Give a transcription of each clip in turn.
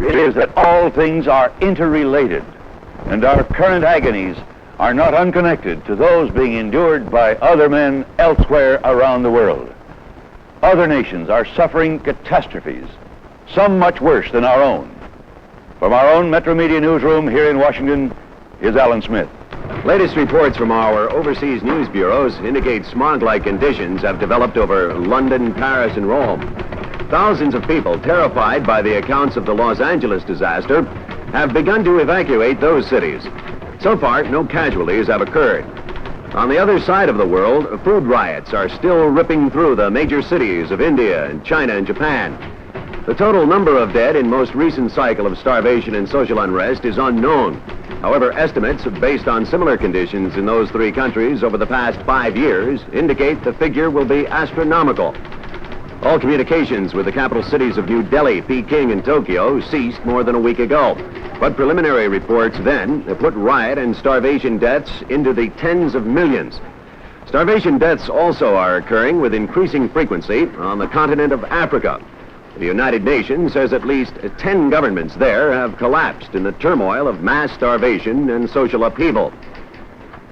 It is that all things are interrelated, and our current agonies are not unconnected to those being endured by other men elsewhere around the world. Other nations are suffering catastrophes, some much worse than our own. From our own Metro Media newsroom here in Washington is Alan Smith. Latest reports from our overseas news bureaus indicate smog-like conditions have developed over London, Paris, and Rome. Thousands of people, terrified by the accounts of the Los Angeles disaster, have begun to evacuate those cities. So far, no casualties have occurred. On the other side of the world, food riots are still ripping through the major cities of India and China and Japan. The total number of dead in most recent cycle of starvation and social unrest is unknown. However, estimates based on similar conditions in those three countries over the past 5 years indicate the figure will be astronomical. All communications with the capital cities of New Delhi, Peking, and Tokyo ceased more than a week ago. But preliminary reports then put riot and starvation deaths into the tens of millions. Starvation deaths also are occurring with increasing frequency on the continent of Africa. The United Nations says at least 10 governments there have collapsed in the turmoil of mass starvation and social upheaval.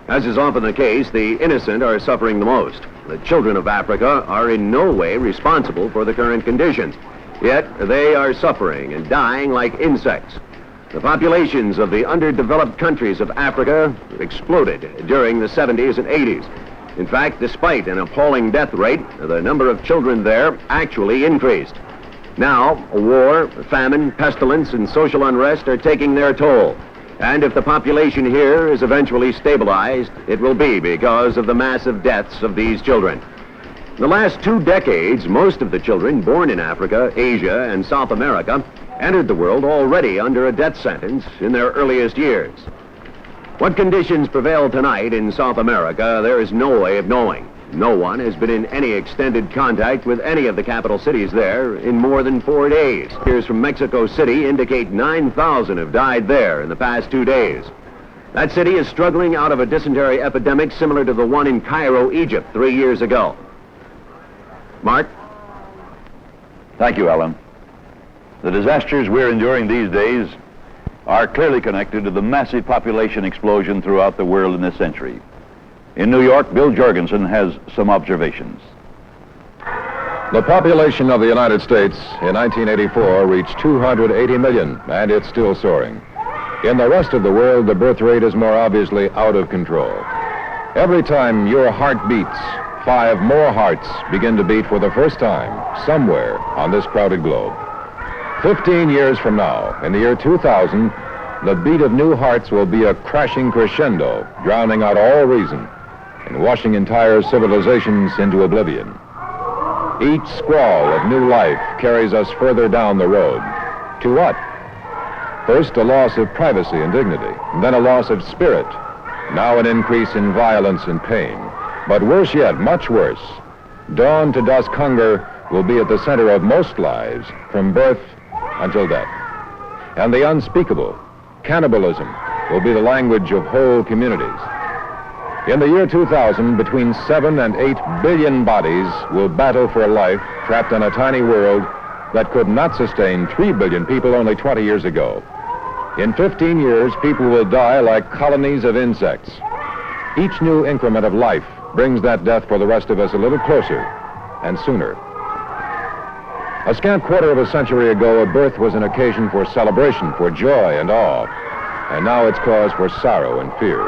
As is often the case, the innocent are suffering the most. The children of Africa are in no way responsible for the current conditions, yet they are suffering and dying like insects. The populations of the underdeveloped countries of Africa exploded during the 70s and 80s. In fact, despite an appalling death rate, the number of children there actually increased. Now, war, famine, pestilence, and social unrest are taking their toll. And if the population here is eventually stabilized, it will be because of the massive deaths of these children. In the last 2 decades, most of the children born in Africa, Asia, and South America entered the world already under a death sentence in their earliest years. What conditions prevail tonight in South America, there is no way of knowing. No one has been in any extended contact with any of the capital cities there in more than 4 days. Figures from Mexico City indicate 9,000 have died there in the past 2 days. That city is struggling out of a dysentery epidemic similar to the one in Cairo, Egypt, 3 years ago. Mark? Thank you, Alan. The disasters we're enduring these days are clearly connected to the massive population explosion throughout the world in this century. In New York, Bill Jorgensen has some observations. The population of the United States in 1984 reached 280 million, and it's still soaring. In the rest of the world, the birth rate is more obviously out of control. Every time your heart beats, 5 more hearts begin to beat for the first time somewhere on this crowded globe. 15 years from now, in the year 2000, the beat of new hearts will be a crashing crescendo, drowning out all reason and washing entire civilizations into oblivion. Each squall of new life carries us further down the road. To what? First, a loss of privacy and dignity, and then a loss of spirit. Now an increase in violence and pain. But worse yet, much worse, dawn to dusk hunger will be at the center of most lives, from birth until death. And the unspeakable, cannibalism, will be the language of whole communities. In the year 2000, between 7 and 8 billion bodies will battle for life trapped on a tiny world that could not sustain 3 billion people only 20 years ago. In 15 years, people will die like colonies of insects. Each new increment of life brings that death for the rest of us a little closer and sooner. A scant quarter of a century ago, a birth was an occasion for celebration, for joy and awe. And now it's cause for sorrow and fear.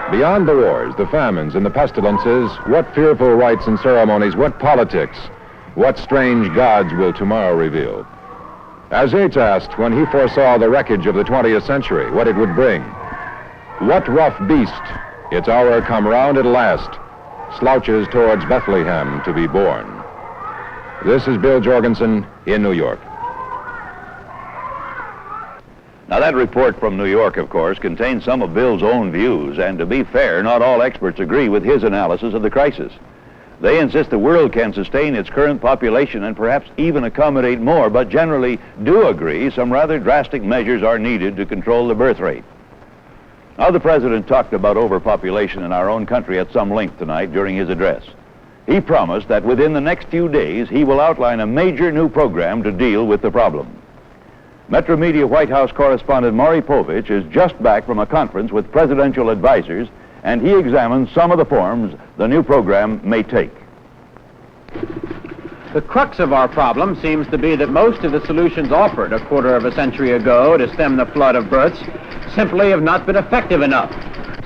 Beyond the wars, the famines, and the pestilences, what fearful rites and ceremonies, what politics, what strange gods will tomorrow reveal? As Yeats asked when he foresaw the wreckage of the 20th century, what it would bring. What rough beast, its hour come round at last, slouches towards Bethlehem to be born? This is Bill Jorgensen in New York. Now, that report from New York, of course, contains some of Bill's own views, and to be fair, not all experts agree with his analysis of the crisis. They insist the world can sustain its current population and perhaps even accommodate more, but generally do agree some rather drastic measures are needed to control the birth rate. Now, the President talked about overpopulation in our own country at some length tonight during his address. He promised that within the next few days he will outline a major new program to deal with the problem. Metro Media White House correspondent Maury Povich is just back from a conference with presidential advisors, and he examines some of the forms the new program may take. The crux of our problem seems to be that most of the solutions offered a quarter of a century ago to stem the flood of births simply have not been effective enough.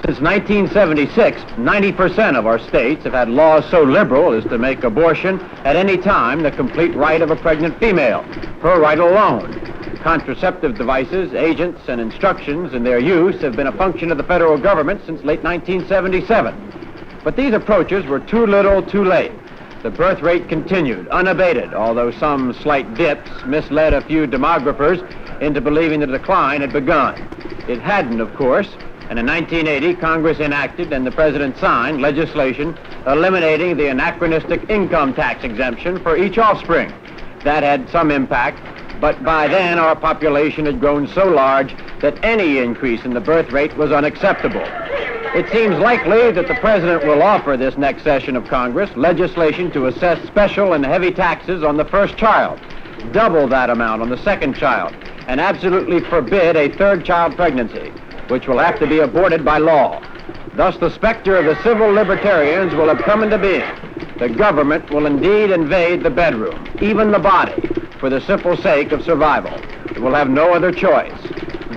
Since 1976, 90% of our states have had laws so liberal as to make abortion at any time the complete right of a pregnant female, her right alone. Contraceptive devices, agents, and instructions in their use have been a function of the federal government since late 1977. But these approaches were too little, too late. The birth rate continued, unabated, although some slight dips misled a few demographers into believing the decline had begun. It hadn't, of course, and in 1980, Congress enacted and the President signed legislation eliminating the anachronistic income tax exemption for each offspring. That had some impact, but by then our population had grown so large that any increase in the birth rate was unacceptable. It seems likely that the President will offer this next session of Congress legislation to assess special and heavy taxes on the first child, double that amount on the second child, and absolutely forbid a third child pregnancy, which will have to be aborted by law. Thus, the specter of the civil libertarians will have come into being. The government will indeed invade the bedroom, even the body, for the simple sake of survival. It will have no other choice.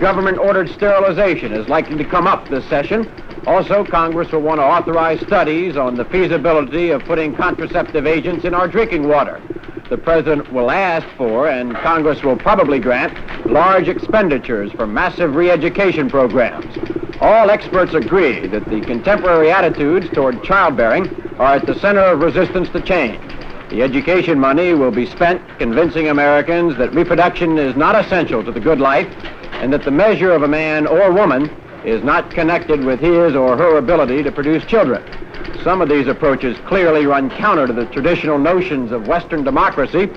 Government-ordered sterilization is likely to come up this session. Also, Congress will want to authorize studies on the feasibility of putting contraceptive agents in our drinking water. The President will ask for, and Congress will probably grant, large expenditures for massive re-education programs. All experts agree that the contemporary attitudes toward childbearing are at the center of resistance to change. The education money will be spent convincing Americans that reproduction is not essential to the good life, and that the measure of a man or woman is not connected with his or her ability to produce children. Some of these approaches clearly run counter to the traditional notions of Western democracy,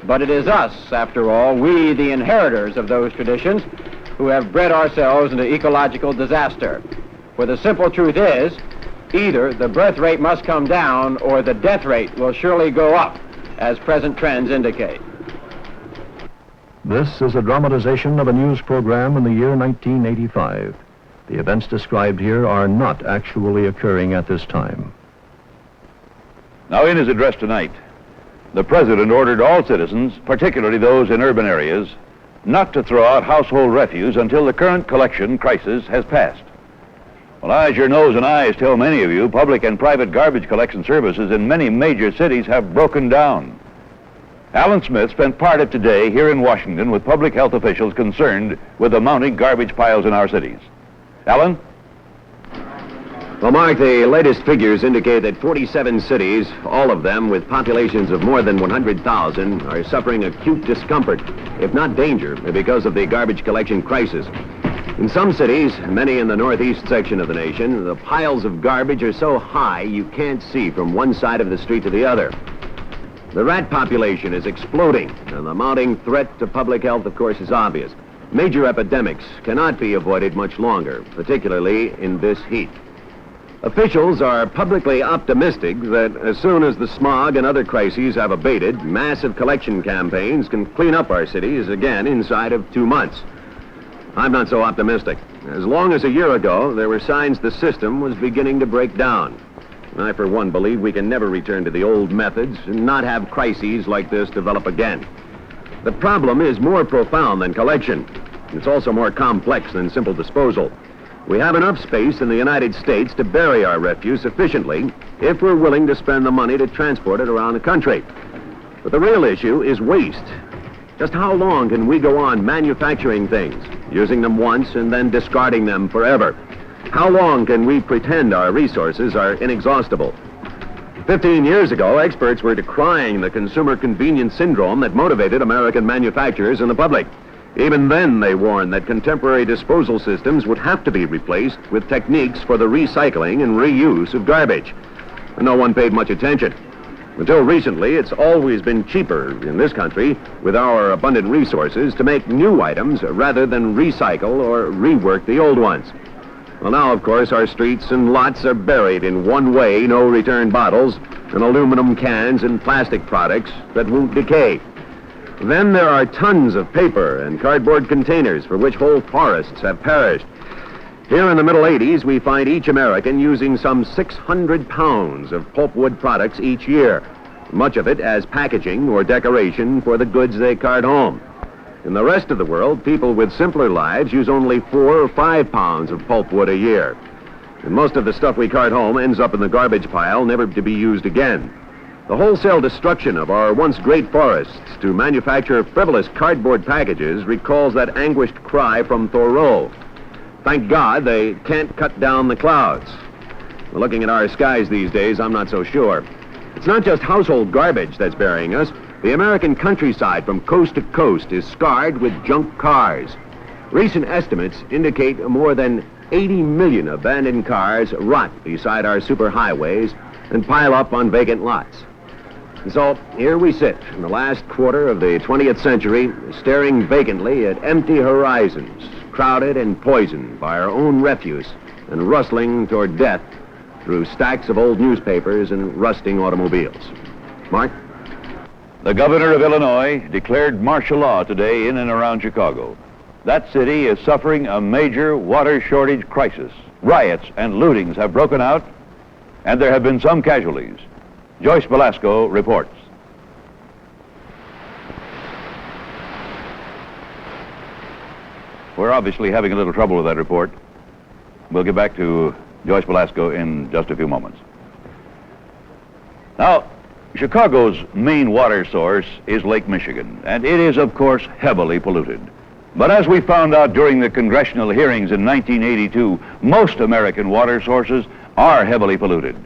but it is us, after all, we the inheritors of those traditions, who have bred ourselves into ecological disaster. For the simple truth is, either the birth rate must come down or the death rate will surely go up, as present trends indicate. This is a dramatization of a news program in the year 1985. The events described here are not actually occurring at this time. Now, in his address tonight, the President ordered all citizens, particularly those in urban areas, not to throw out household refuse until the current collection crisis has passed. Well, as your nose and eyes tell many of you, public and private garbage collection services in many major cities have broken down. Alan Smith spent part of today here in Washington with public health officials concerned with the mounting garbage piles in our cities. Alan? Well, Mark, the latest figures indicate that 47 cities, all of them with populations of more than 100,000, are suffering acute discomfort, if not danger, because of the garbage collection crisis. In some cities, many in the northeast section of the nation, the piles of garbage are so high you can't see from one side of the street to the other. The rat population is exploding, and the mounting threat to public health, of course, is obvious. Major epidemics cannot be avoided much longer, particularly in this heat. Officials are publicly optimistic that as soon as the smog and other crises have abated, massive collection campaigns can clean up our cities again inside of 2 months. I'm not so optimistic. As long as a year ago, there were signs the system was beginning to break down. I, for one, believe we can never return to the old methods and not have crises like this develop again. The problem is more profound than collection. It's also more complex than simple disposal. We have enough space in the United States to bury our refuse efficiently if we're willing to spend the money to transport it around the country. But the real issue is waste. Just how long can we go on manufacturing things, using them once and then discarding them forever? How long can we pretend our resources are inexhaustible? 15 years ago, experts were decrying the consumer convenience syndrome that motivated American manufacturers and the public. Even then, they warned that contemporary disposal systems would have to be replaced with techniques for the recycling and reuse of garbage. No one paid much attention. Until recently, it's always been cheaper in this country, with our abundant resources, to make new items rather than recycle or rework the old ones. Well, now, of course, our streets and lots are buried in one-way, no-return bottles and aluminum cans and plastic products that won't decay. Then there are tons of paper and cardboard containers for which whole forests have perished. Here in the middle 80s, we find each American using some 600 pounds of pulpwood products each year, much of it as packaging or decoration for the goods they cart home. In the rest of the world, people with simpler lives use only 4 or 5 pounds of pulpwood a year. And most of the stuff we cart home ends up in the garbage pile, never to be used again. The wholesale destruction of our once great forests to manufacture frivolous cardboard packages recalls that anguished cry from Thoreau. Thank God they can't cut down the clouds. Well, looking at our skies these days, I'm not so sure. It's not just household garbage that's burying us. The American countryside from coast to coast is scarred with junk cars. Recent estimates indicate more than 80 million abandoned cars rot beside our superhighways and pile up on vacant lots. And so here we sit in the last quarter of the 20th century, staring vacantly at empty horizons, crowded and poisoned by our own refuse and rustling toward death through stacks of old newspapers and rusting automobiles. Mark? The governor of Illinois declared martial law today in and around Chicago. That city is suffering a major water shortage crisis. Riots and lootings have broken out, and there have been some casualties. Joyce Velasco reports. We're obviously having a little trouble with that report. We'll get back to Joyce Velasco in just a few moments. Now, Chicago's main water source is Lake Michigan, and it is, of course, heavily polluted. But as we found out during the congressional hearings in 1982, most American water sources are heavily polluted.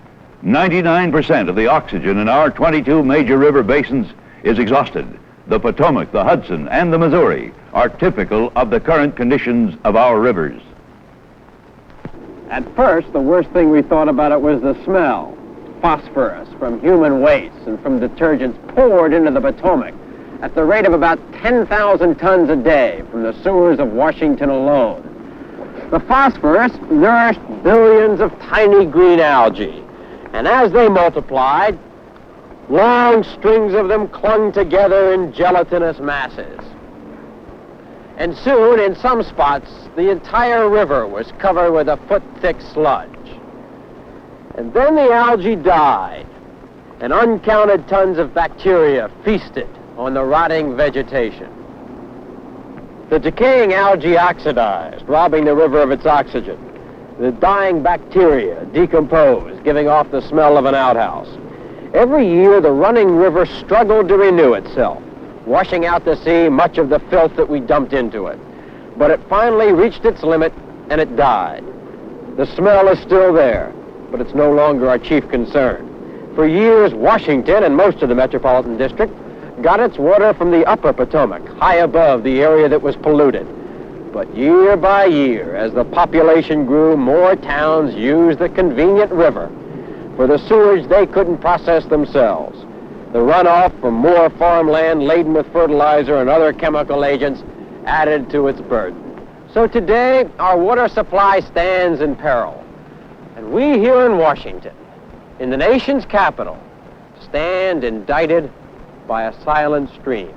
99% of the oxygen in our 22 major river basins is exhausted. The Potomac, the Hudson, and the Missouri are typical of the current conditions of our rivers. At first, the worst thing we thought about it was the smell. Phosphorus from human waste and from detergents poured into the Potomac at the rate of about 10,000 tons a day from the sewers of Washington alone. The phosphorus nourished billions of tiny green algae, and as they multiplied, long strings of them clung together in gelatinous masses. And soon, in some spots, the entire river was covered with a foot-thick sludge. And then the algae died, and uncounted tons of bacteria feasted on the rotting vegetation. The decaying algae oxidized, robbing the river of its oxygen. The dying bacteria decomposed, giving off the smell of an outhouse. Every year, the running river struggled to renew itself, washing out to sea much of the filth that we dumped into it. But it finally reached its limit, and it died. The smell is still there, but it's no longer our chief concern. For years, Washington and most of the metropolitan district got its water from the upper Potomac, high above the area that was polluted. But year by year, as the population grew, more towns used the convenient river for the sewage they couldn't process themselves. The runoff from more farmland laden with fertilizer and other chemical agents added to its burden. So today, our water supply stands in peril. And we here in Washington, in the nation's capital, stand indicted by a silent stream.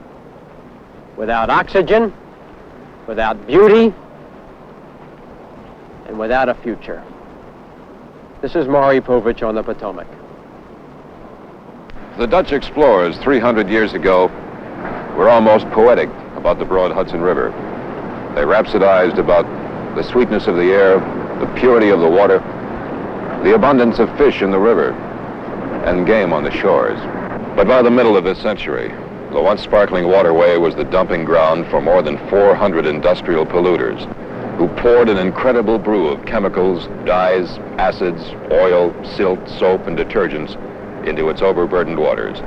Without oxygen, without beauty, and without a future. This is Maury Povich on the Potomac. The Dutch explorers 300 years ago were almost poetic about the broad Hudson River. They rhapsodized about the sweetness of the air, the purity of the water, the abundance of fish in the river, and game on the shores. But by the middle of this century, the once sparkling waterway was the dumping ground for more than 400 industrial polluters who poured an incredible brew of chemicals, dyes, acids, oil, silt, soap, and detergents into its overburdened waters.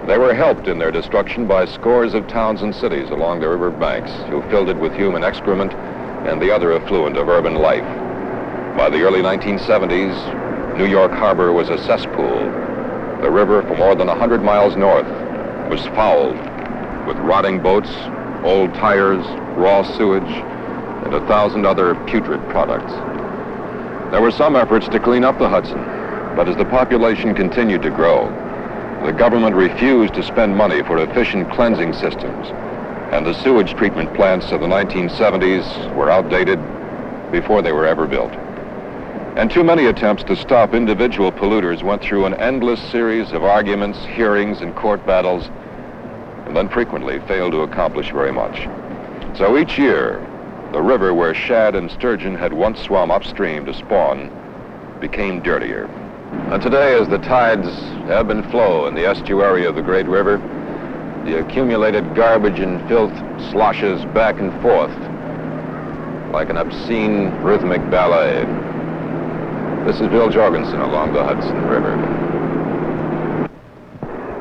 They were helped in their destruction by scores of towns and cities along the river banks who filled it with human excrement and the other effluent of urban life. By the early 1970s, New York Harbor was a cesspool. The river for more than 100 miles north was fouled with rotting boats, old tires, raw sewage, and 1,000 other putrid products. There were some efforts to clean up the Hudson, but as the population continued to grow, The government refused to spend money for efficient cleansing systems, and the sewage treatment plants of the 1970s were outdated before they were ever built. And too many attempts to stop individual polluters went through an endless series of arguments, hearings, and court battles, and then frequently failed to accomplish very much. So each year, the river where shad and sturgeon had once swum upstream to spawn became dirtier. And today, as the tides ebb and flow in the estuary of the great river, the accumulated garbage and filth sloshes back and forth like an obscene rhythmic ballet. This is Bill Jorgensen along the Hudson River.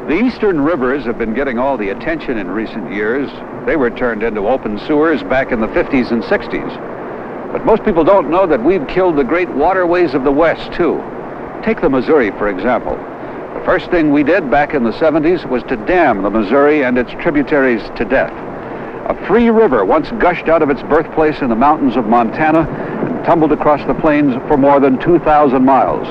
The eastern rivers have been getting all the attention in recent years. They were turned into open sewers back in the 50s and 60s. But most people don't know that we've killed the great waterways of the West, too. Take the Missouri, for example. The first thing we did back in the 70s was to dam the Missouri and its tributaries to death. A free river once gushed out of its birthplace in the mountains of Montana and tumbled across the plains for more than 2,000 miles.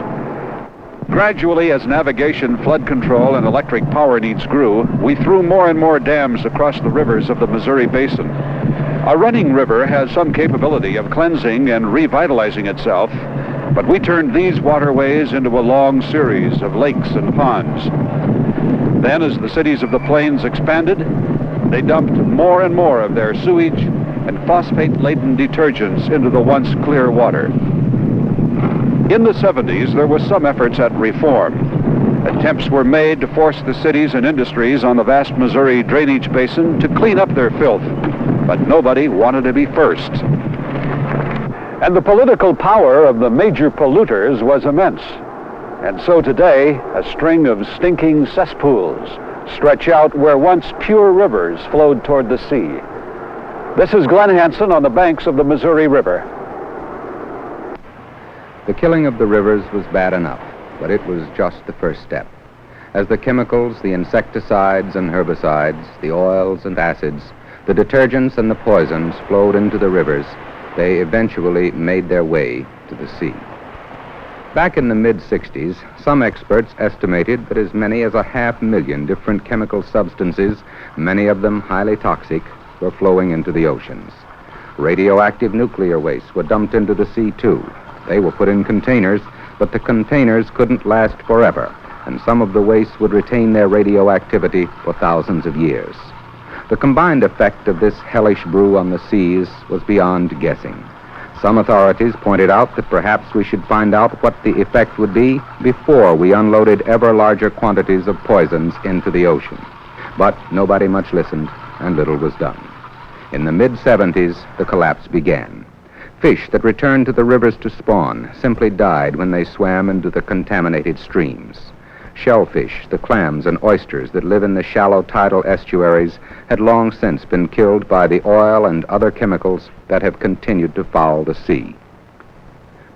Gradually, as navigation, flood control, and electric power needs grew, we threw more and more dams across the rivers of the Missouri Basin. A running river has some capability of cleansing and revitalizing itself, but we turned these waterways into a long series of lakes and ponds. Then, as the cities of the plains expanded, they dumped more and more of their sewage and phosphate-laden detergents into the once clear water. In the 70s, there were some efforts at reform. Attempts were made to force the cities and industries on the vast Missouri drainage basin to clean up their filth, but nobody wanted to be first. And the political power of the major polluters was immense. And so today, a string of stinking cesspools stretch out where once pure rivers flowed toward the sea. This is Glenn Hansen on the banks of the Missouri River. The killing of the rivers was bad enough, but it was just the first step. As the chemicals, the insecticides and herbicides, the oils and acids, the detergents and the poisons flowed into the rivers, they eventually made their way to the sea. Back in the mid-60s, some experts estimated that as many as 500,000 different chemical substances, many of them highly toxic, were flowing into the oceans. Radioactive nuclear wastes were dumped into the sea, too. They were put in containers, but the containers couldn't last forever, and some of the wastes would retain their radioactivity for thousands of years. The combined effect of this hellish brew on the seas was beyond guessing. Some authorities pointed out that perhaps we should find out what the effect would be before we unloaded ever larger quantities of poisons into the ocean. But nobody much listened, and little was done. In the mid-70s, the collapse began. Fish that returned to the rivers to spawn simply died when they swam into the contaminated streams. Shellfish, the clams and oysters that live in the shallow tidal estuaries, had long since been killed by the oil and other chemicals that have continued to foul the sea.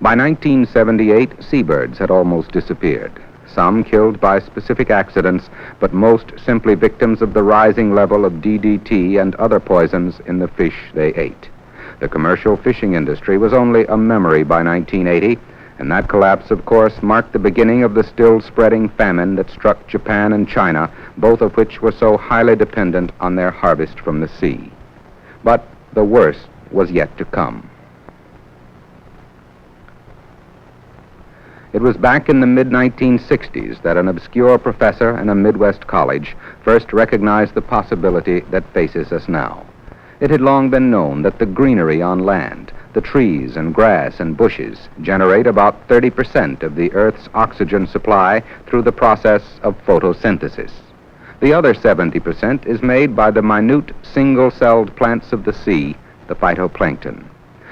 By 1978, seabirds had almost disappeared. Some killed by specific accidents, but most simply victims of the rising level of DDT and other poisons in the fish they ate. The commercial fishing industry was only a memory by 1980, and that collapse, of course, marked the beginning of the still-spreading famine that struck Japan and China, both of which were so highly dependent on their harvest from the sea. But the worst was yet to come. It was back in the mid-1960s that an obscure professor in a Midwest college first recognized the possibility that faces us now. It had long been known that the greenery on land, the trees and grass and bushes, generate about 30% of the Earth's oxygen supply through the process of photosynthesis. The other 70% is made by the minute single-celled plants of the sea, the phytoplankton.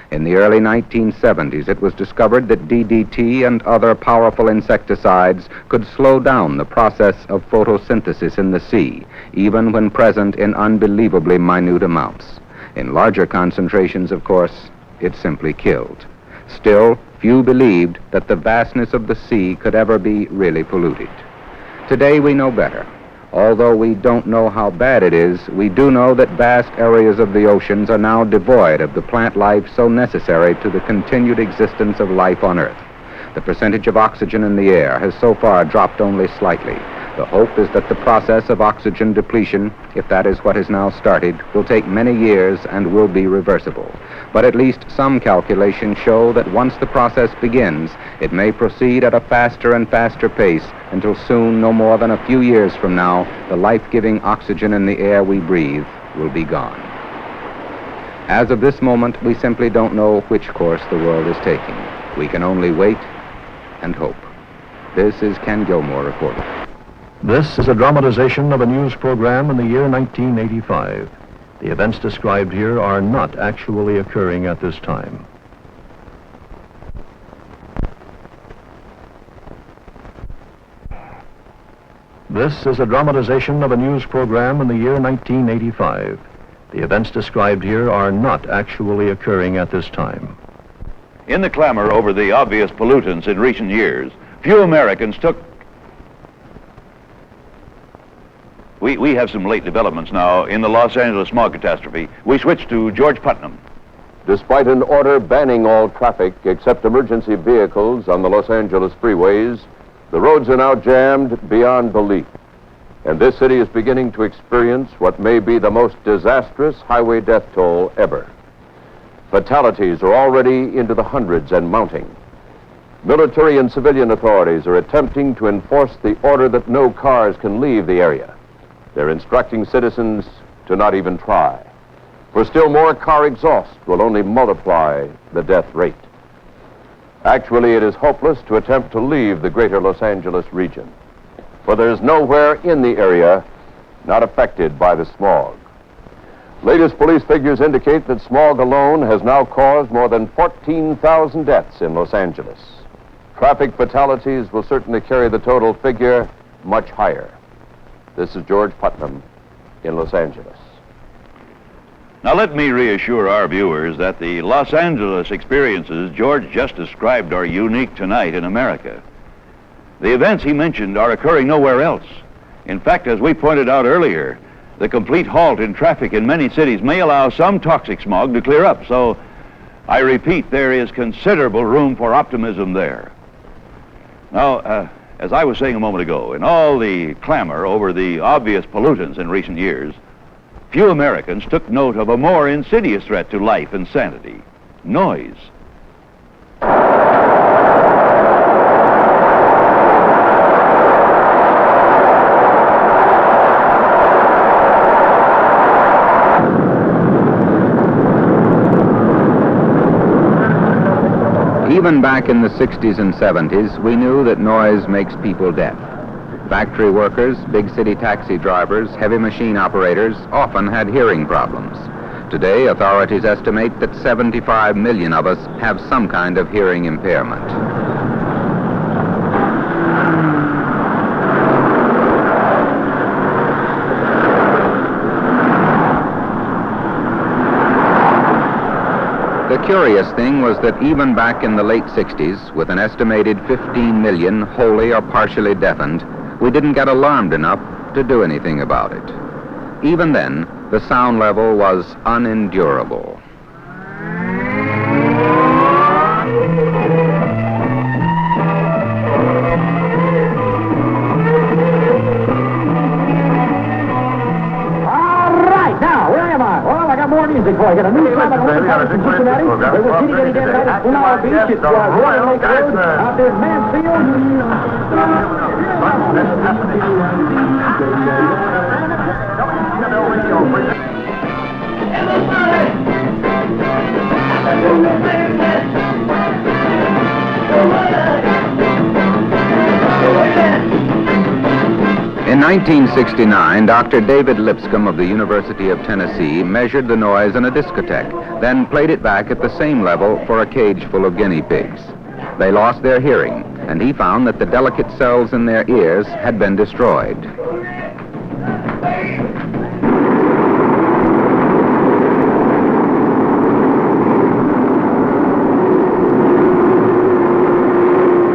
In the early 1970s, it was discovered that DDT and other powerful insecticides could slow down the process of photosynthesis in the sea, even when present in unbelievably minute amounts. In larger concentrations, of course, it simply killed. Still, few believed that the vastness of the sea could ever be really polluted. Today we know better. Although we don't know how bad it is, we do know that vast areas of the oceans are now devoid of the plant life so necessary to the continued existence of life on Earth. The percentage of oxygen in the air has so far dropped only slightly. The hope is that the process of oxygen depletion, if that is what is now started, will take many years and will be reversible. But at least some calculations show that once the process begins, it may proceed at a faster and faster pace until soon, no more than a few years from now, the life-giving oxygen in the air we breathe will be gone. As of this moment, we simply don't know which course the world is taking. We can only wait and hope. This is Ken Gilmore reporting. This is a dramatization of a news program in the year 1985. The events described here are not actually occurring at this time. This is a dramatization of a news program in the year 1985. The events described here are not actually occurring at this time. In the clamor over the obvious pollutants in recent years, few Americans took... We have some late developments now in the Los Angeles smog catastrophe. We switch to George Putnam. Despite an order banning all traffic except emergency vehicles on the Los Angeles freeways, the roads are now jammed beyond belief. And this city is beginning to experience what may be the most disastrous highway death toll ever. Fatalities are already into the hundreds and mounting. Military and civilian authorities are attempting to enforce the order that no cars can leave the area. They're instructing citizens to not even try. For still more car exhaust will only multiply the death rate. Actually, it is hopeless to attempt to leave the greater Los Angeles region, for there's nowhere in the area not affected by the smog. Latest police figures indicate that smog alone has now caused more than 14,000 deaths in Los Angeles. Traffic fatalities will certainly carry the total figure much higher. This is George Putnam in Los Angeles. Now let me reassure our viewers that the Los Angeles experiences George just described are unique tonight in America. The events he mentioned are occurring nowhere else. In fact, as we pointed out earlier, the complete halt in traffic in many cities may allow some toxic smog to clear up. So, I repeat, there is considerable room for optimism there. Now, as I was saying a moment ago, in all the clamor over the obvious pollutants in recent years, few Americans took note of a more insidious threat to life and sanity: noise. Even back in the 60s and 70s, we knew that noise makes people deaf. Factory workers, big city taxi drivers, heavy machine operators often had hearing problems. Today, authorities estimate that 75 million of us have some kind of hearing impairment. The curious thing was that even back in the late 60s, with an estimated 15 million wholly or partially deafened, we didn't get alarmed enough to do anything about it. Even then, the sound level was unendurable. More music for you. Got a new club at Cincinnati. There was Kitty Getty Dead at Flower Beach. It's Royal Lake Road out there in Mansfield. In 1969, Dr. David Lipscomb of the University of Tennessee measured the noise in a discotheque, then played it back at the same level for a cage full of guinea pigs. They lost their hearing, and he found that the delicate cells in their ears had been destroyed.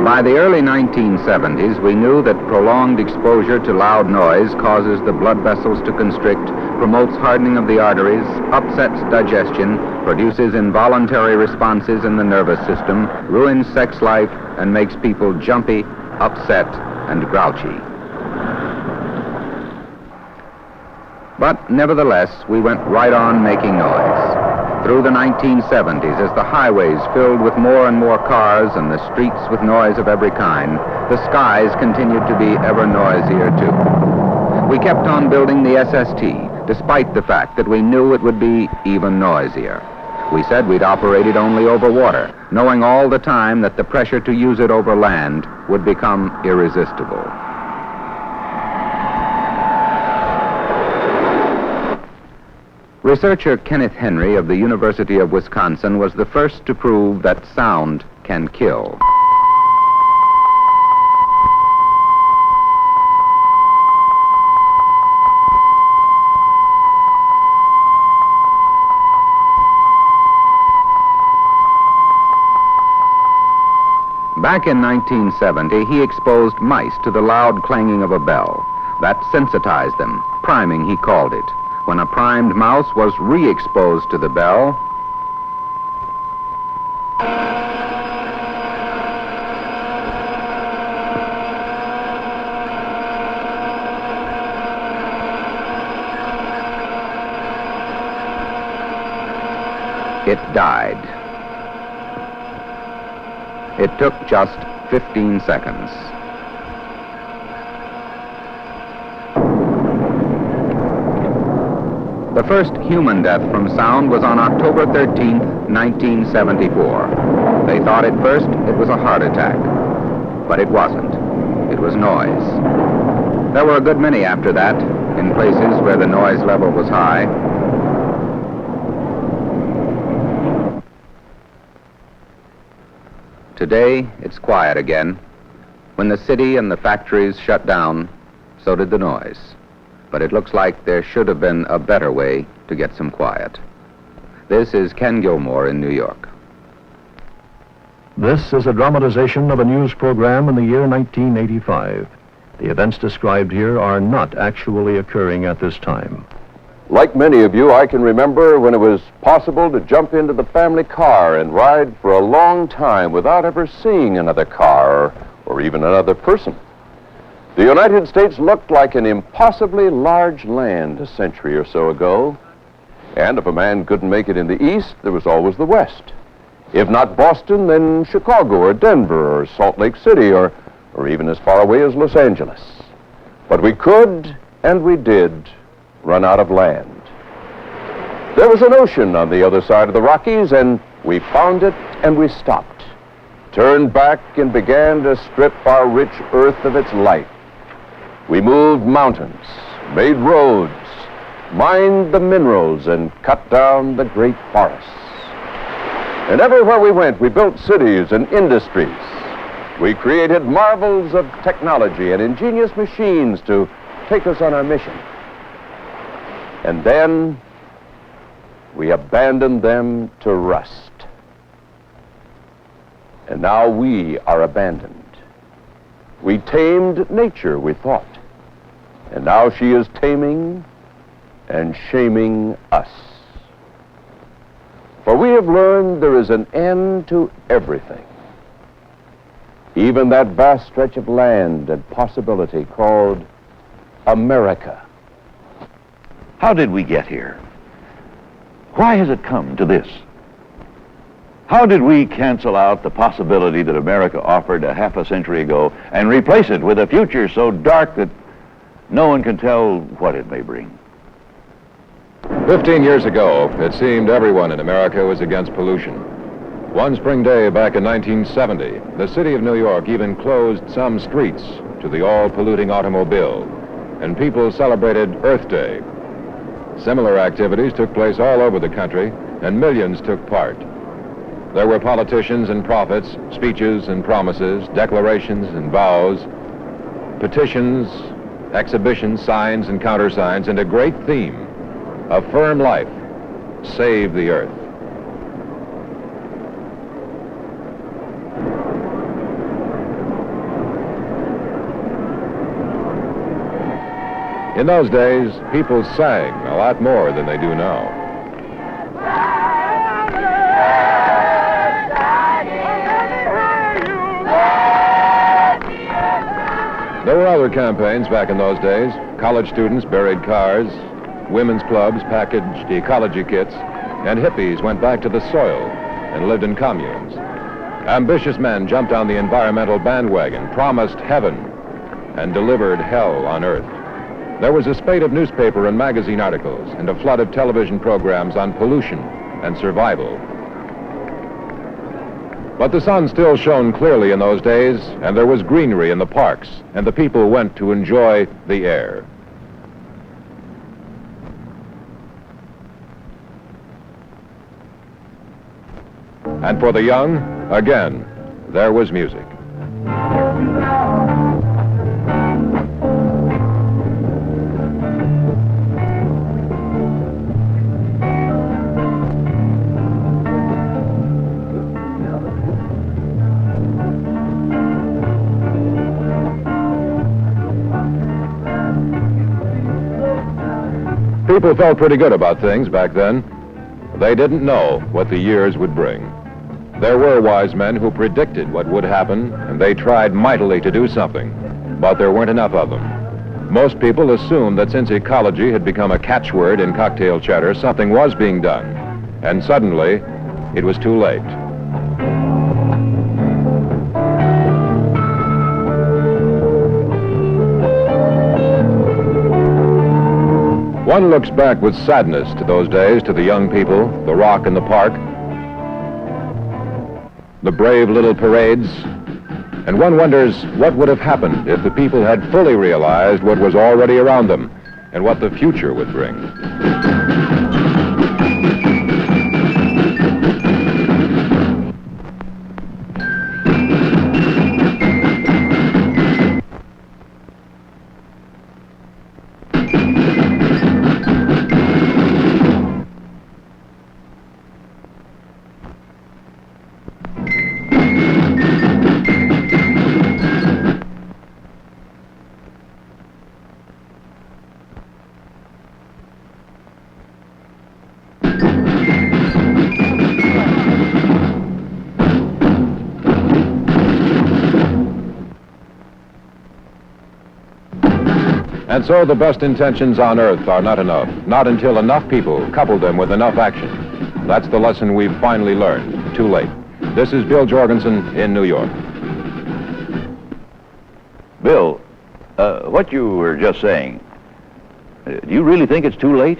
By the early 1970s, we knew that prolonged exposure to loud noise causes the blood vessels to constrict, promotes hardening of the arteries, upsets digestion, produces involuntary responses in the nervous system, ruins sex life, and makes people jumpy, upset, and grouchy. But nevertheless, we went right on making noise. Through the 1970s, as the highways filled with more and more cars and the streets with noise of every kind, the skies continued to be ever noisier too. We kept on building the SST, despite the fact that we knew it would be even noisier. We said we'd operate it only over water, knowing all the time that the pressure to use it over land would become irresistible. Researcher Kenneth Henry of the University of Wisconsin was the first to prove that sound can kill. Back in 1970, he exposed mice to the loud clanging of a bell. That sensitized them, priming he called it. When a primed mouse was re-exposed to the bell, it died. It took just 15 seconds. The first human death from sound was on October 13th, 1974. They thought at first it was a heart attack, but it wasn't. It was noise. There were a good many after that, in places where the noise level was high. Today, it's quiet again. When the city and the factories shut down, so did the noise. But it looks like there should have been a better way to get some quiet. This is Ken Gilmore in New York. This is a dramatization of a news program in the year 1985. The events described here are not actually occurring at this time. Like many of you, I can remember when it was possible to jump into the family car and ride for a long time without ever seeing another car or even another person. The United States looked like an impossibly large land a century or so ago. And if a man couldn't make it in the East, there was always the West. If not Boston, then Chicago or Denver or Salt Lake City or even as far away as Los Angeles. But we could, and we did, run out of land. There was an ocean on the other side of the Rockies, and we found it and we stopped, turned back and began to strip our rich earth of its life. We moved mountains, made roads, mined the minerals, and cut down the great forests. And everywhere we went, we built cities and industries. We created marvels of technology and ingenious machines to take us on our mission. And then we abandoned them to rust. And now we are abandoned. We tamed nature, we thought. And now she is taming and shaming us. For we have learned there is an end to everything. Even that vast stretch of land and possibility called America. How did we get here? Why has it come to this? How did we cancel out the possibility that America offered a half a century ago and replace it with a future so dark that no one can tell what it may bring? 15 years ago, it seemed everyone in America was against pollution. One spring day back in 1970, the city of New York even closed some streets to the all-polluting automobile, and people celebrated Earth Day. Similar activities took place all over the country, and millions took part. There were politicians and prophets, speeches and promises, declarations and vows, petitions, exhibitions, signs and countersigns, and a great theme, a firm life, save the earth. In those days, people sang a lot more than they do now. There were other campaigns back in those days. College students buried cars, women's clubs packaged ecology kits, and hippies went back to the soil and lived in communes. Ambitious men jumped on the environmental bandwagon, promised heaven, and delivered hell on earth. There was a spate of newspaper and magazine articles and a flood of television programs on pollution and survival. But the sun still shone clearly in those days, and there was greenery in the parks, and the people went to enjoy the air. And for the young, again, there was music. People felt pretty good about things back then. They didn't know what the years would bring. There were wise men who predicted what would happen, and they tried mightily to do something, but there weren't enough of them. Most people assumed that since ecology had become a catchword in cocktail chatter, something was being done, and suddenly, it was too late. One looks back with sadness to those days, to the young people, the rock in the park, the brave little parades, and one wonders what would have happened if the people had fully realized what was already around them and what the future would bring. And so the best intentions on earth are not enough, not until enough people couple them with enough action. That's the lesson we've finally learned, too late. This is Bill Jorgensen in New York. Bill, what you were just saying, do you really think it's too late?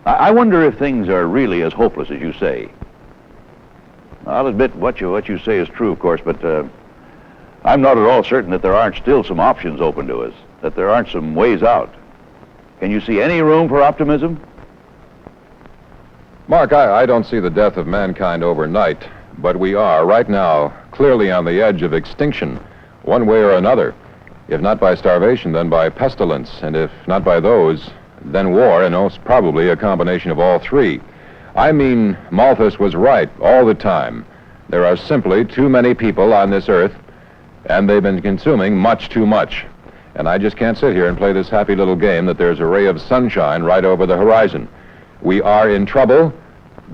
I wonder if things are really as hopeless as you say. I'll admit what you say is true, of course, but I'm not at all certain that there aren't still some options open to us, that there aren't some ways out. Can you see any room for optimism? Mark, I don't see the death of mankind overnight, but we are, right now, clearly on the edge of extinction, one way or another. If not by starvation, then by pestilence, and if not by those, then war, and most probably a combination of all three. I mean, Malthus was right all the time. There are simply too many people on this earth, and they've been consuming much too much. And I just can't sit here and play this happy little game that there's a ray of sunshine right over the horizon. We are in trouble,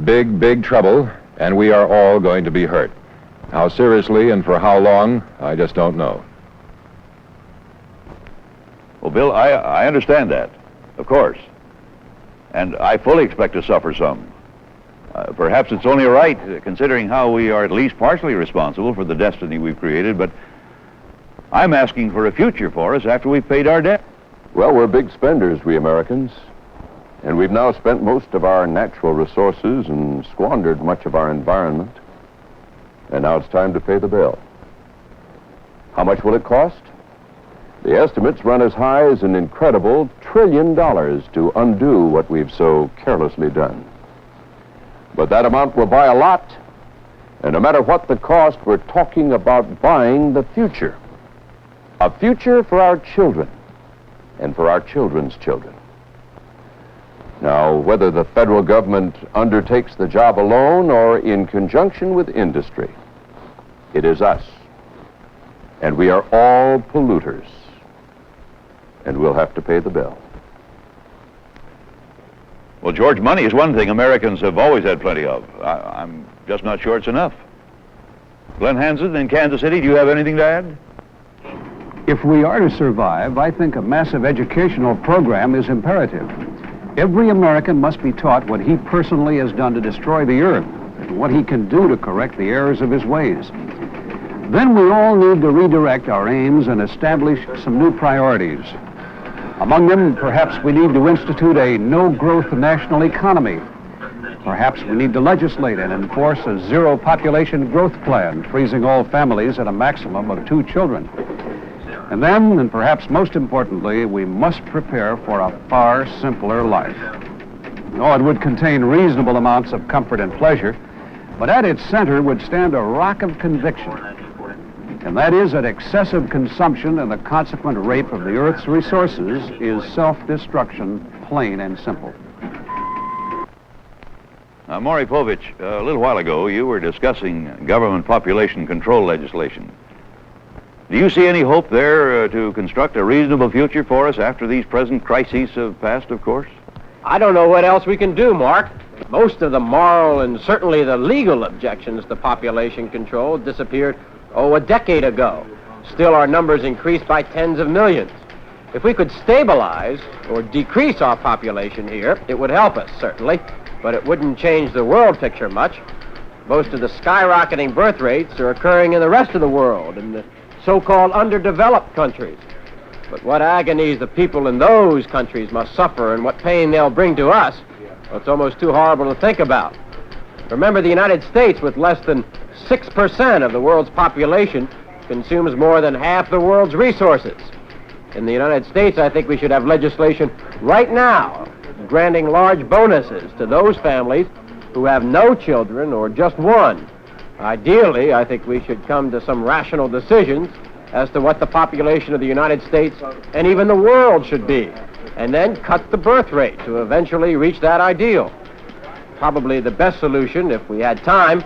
big, big trouble, and we are all going to be hurt. How seriously and for how long, I just don't know. Well, Bill, I understand that, of course. And I fully expect to suffer some. Perhaps it's only right, considering how we are at least partially responsible for the destiny we've created, but I'm asking for a future for us after we've paid our debt. Well, we're big spenders, we Americans. And we've now spent most of our natural resources and squandered much of our environment. And now it's time to pay the bill. How much will it cost? The estimates run as high as an incredible $1 trillion to undo what we've so carelessly done. But that amount will buy a lot. And no matter what the cost, we're talking about buying the future. A future for our children and for our children's children. Now, whether the federal government undertakes the job alone or in conjunction with industry, it is us. And we are all polluters. And we'll have to pay the bill. Well, George, money is one thing Americans have always had plenty of. I'm just not sure it's enough. Glenn Hansen in Kansas City, do you have anything to add? If we are to survive, I think a massive educational program is imperative. Every American must be taught what he personally has done to destroy the earth and what he can do to correct the errors of his ways. Then we all need to redirect our aims and establish some new priorities. Among them, perhaps we need to institute a no-growth national economy. Perhaps we need to legislate and enforce a zero-population growth plan, freezing all families at a maximum of 2 children. And then, and perhaps most importantly, we must prepare for a far simpler life. Oh, it would contain reasonable amounts of comfort and pleasure, but at its center would stand a rock of conviction. And that is that excessive consumption and the consequent rape of the Earth's resources is self-destruction, plain and simple. Now, Maury Povich, a little while ago, you were discussing government population control legislation. Do you see any hope there to construct a reasonable future for us after these present crises have passed, of course? I don't know what else we can do, Mark. Most of the moral and certainly the legal objections to population control disappeared, a decade ago. Still, our numbers increased by tens of millions. If we could stabilize or decrease our population here, it would help us, certainly, but it wouldn't change the world picture much. Most of the skyrocketing birth rates are occurring in the rest of the world, in the so-called underdeveloped countries. But what agonies the people in those countries must suffer and what pain they'll bring to us, well, it's almost too horrible to think about. Remember, the United States, with less than 6% of the world's population, consumes more than half the world's resources. In the United States, I think we should have legislation right now granting large bonuses to those families who have no children or just one. Ideally, I think we should come to some rational decisions as to what the population of the United States and even the world should be, and then cut the birth rate to eventually reach that ideal. Probably the best solution, if we had time,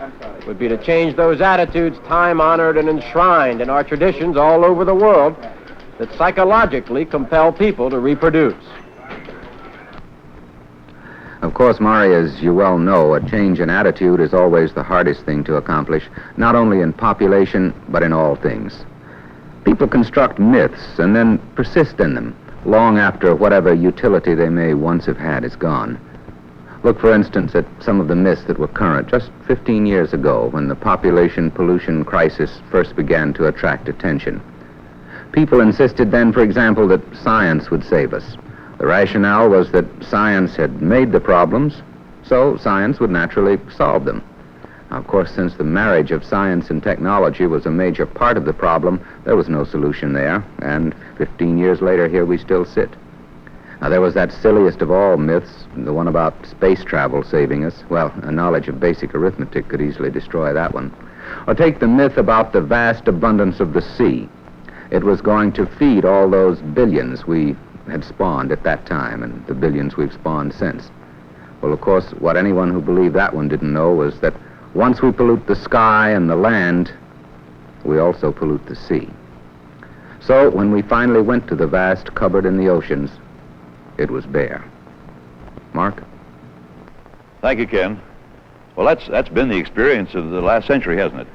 would be to change those attitudes time-honored and enshrined in our traditions all over the world that psychologically compel people to reproduce. Of course, Maury, as you well know, a change in attitude is always the hardest thing to accomplish, not only in population, but in all things. People construct myths and then persist in them long after whatever utility they may once have had is gone. Look, for instance, at some of the myths that were current just 15 years ago when the population pollution crisis first began to attract attention. People insisted then, for example, that science would save us. The rationale was that science had made the problems, so science would naturally solve them. Now, of course, since the marriage of science and technology was a major part of the problem, there was no solution there, and 15 years later, here we still sit. Now, there was that silliest of all myths, the one about space travel saving us. Well, a knowledge of basic arithmetic could easily destroy that one. Or take the myth about the vast abundance of the sea. It was going to feed all those billions we had spawned at that time and the billions we've spawned since. Well, of course, what anyone who believed that one didn't know was that once we pollute the sky and the land, we also pollute the sea. So when we finally went to the vast cupboard in the oceans, it was bare. Mark? Thank you, Ken. Well, that's been the experience of the last century, hasn't it?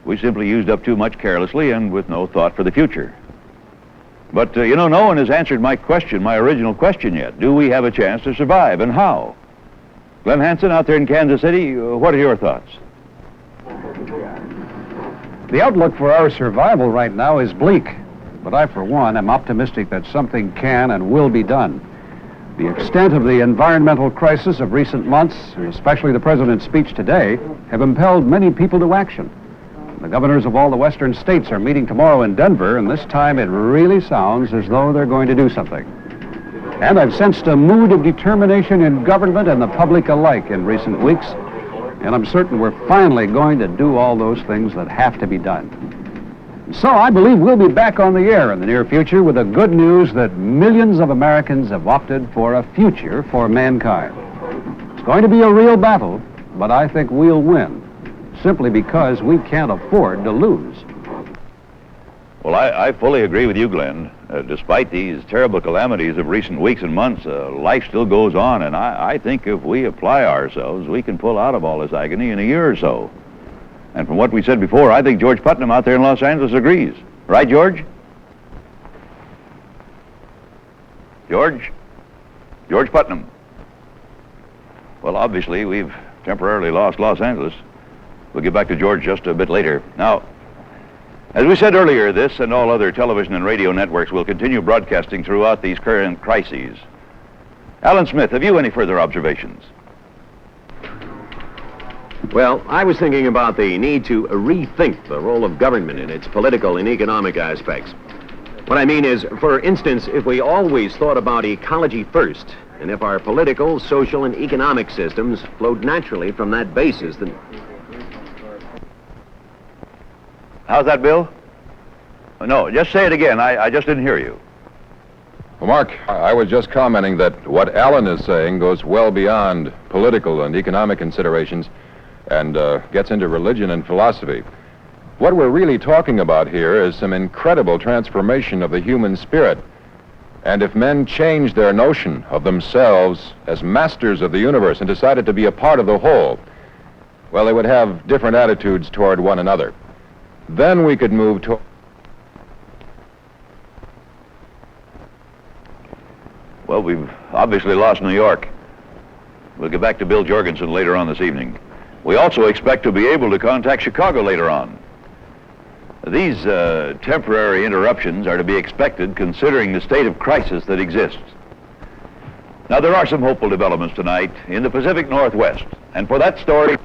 We simply used up too much carelessly and with no thought for the future. But, no one has answered my original question yet. Do we have a chance to survive, and how? Glenn Hansen out there in Kansas City, what are your thoughts? The outlook for our survival right now is bleak, but I, for one, am optimistic that something can and will be done. The extent of the environmental crisis of recent months, especially the President's speech today, have impelled many people to action. The governors of all the western states are meeting tomorrow in Denver, and this time it really sounds as though they're going to do something. And I've sensed a mood of determination in government and the public alike in recent weeks, and I'm certain we're finally going to do all those things that have to be done. So I believe we'll be back on the air in the near future with the good news that millions of Americans have opted for a future for mankind. It's going to be a real battle, but I think we'll win, simply because we can't afford to lose. Well, I fully agree with you, Glenn. Despite these terrible calamities of recent weeks and months, life still goes on, and I think if we apply ourselves, we can pull out of all this agony in a year or so. And from what we said before, I think George Putnam out there in Los Angeles agrees. Right, George? George? George Putnam. Well, obviously, we've temporarily lost Los Angeles. We'll get back to George just a bit later. Now, as we said earlier, this and all other television and radio networks will continue broadcasting throughout these current crises. Alan Smith, have you any further observations? Well, I was thinking about the need to rethink the role of government in its political and economic aspects. What I mean is, for instance, if we always thought about ecology first, and if our political, social, and economic systems flowed naturally from that basis, then... How's that, Bill? No, just say it again. I just didn't hear you. Well, Mark, I was just commenting that what Alan is saying goes well beyond political and economic considerations and gets into religion and philosophy. What we're really talking about here is some incredible transformation of the human spirit. And if men changed their notion of themselves as masters of the universe and decided to be a part of the whole, well, they would have different attitudes toward one another. Then we could move to... Well, we've obviously lost New York. We'll get back to Bill Jorgensen later on this evening. We also expect to be able to contact Chicago later on. These temporary interruptions are to be expected considering the state of crisis that exists. Now, there are some hopeful developments tonight in the Pacific Northwest, and for that story...